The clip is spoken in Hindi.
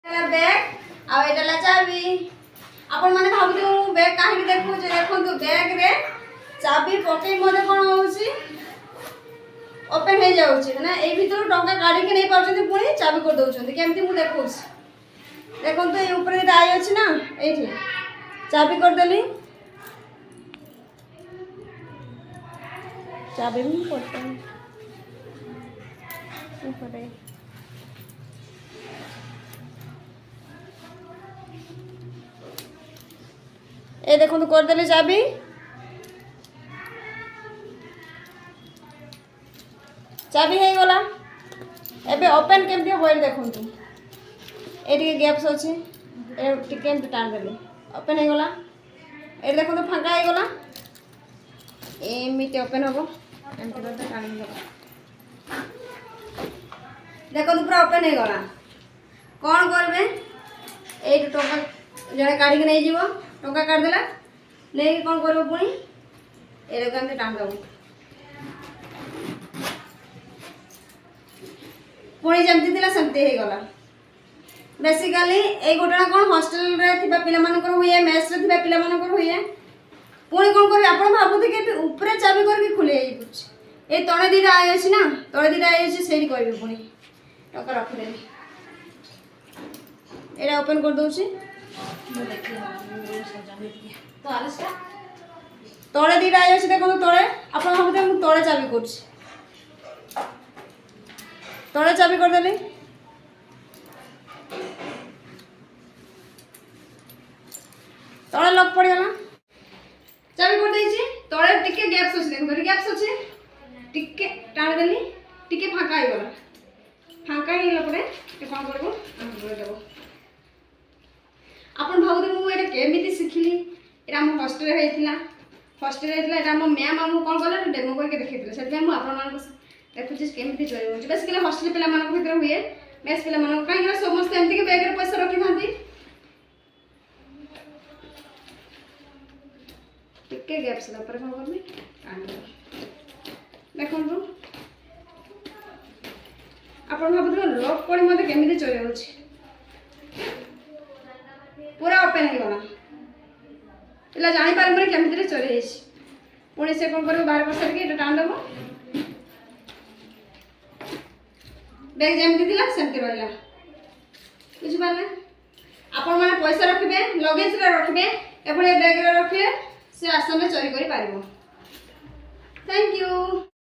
बैग आ एटा ला चाबी आपण माने भाबु बैग काहे देखु जे देखंतु बैग रे चाबी पके मते कोन होउची ओपन हो जाउची ना ए भीतर टंका काढी के नै पाउछंती पुणी चाबी कर दउछंती केमती मु देखौछ देखंतु ए ऊपर एटा आई अछि ना एठी चाबी कर देली चाबी भी पड़ता ऊपर ए देखो तो कर देले चाबी चाबी है गला एबे ओपन केमती होइल देखंतु ए टिके गैप्स अछि ए टिके टान देले ओपन है गला ए देखो तो फांका है गला एमिति ओपन होबो एमती करते टान देबो देखो तो पूरा ओपन है गला कोन करबे ए टोका जणे काढी के नै जीवो टंका काट देला नहीं कौन करो पुणी ए लोग हमसे टांग दबो पुणी जमती दिला सेमती हे गला बेसिकली ए घटना कोन हॉस्टल रे थिबा पिला मानकर होय मेस रे थिबा पिला मानकर होय पुणी कोन करी आपण भाबुते के ऊपर चाबी करके खुले जाई पुछ ए तणे दिरा आइ अछि ना तणे दिरा आइ अछि सेही कहबे पुणी टंका रख देली एडा ओपन कर दउची तले दीटा आई अच्छे देखो तले आप भावते तले चाबी कर तले चाबी करदेली तले लक पड़गला चाबी कर देछि तले टिके गैप्स अछि देखो गैप्स अछि टिके टाण देली टिके फांका आइ गला फांका हिला परे ए कोन करबो हम कर देबो आपण भावते मु एटा केमिति सिखिली एटा हम हॉस्टल रे हेतिला हॉस्टल रे हेतिला एटा हम मैम हम कोन करले डेमो करके देखैतिले सेति हम आपण मान देखु छी केमिति चलबो छी बेसिकली हॉस्टल पिला मान भीतर हुए मेस पिला मान काई ना समस्त एमति के बैग रे पैसा रखि थांती टिके गैप्स ला पर कोन करबे देखो तो आपण भावते लॉक पड़ी मते केमिति चलबो छी पूरा ओपन हो गला इला जानि पार मरे केमिति रे चले हिस पुणी से कोन करबो बाहर बसर के टाण देबो बैग जेमति दिला सेमति रहला बुझ पारले आपण माने पैसा रखबे लगेज रे रखबे एभले बैग रे रखिए से आसामे चोरी करि पारिबो थैंक यू।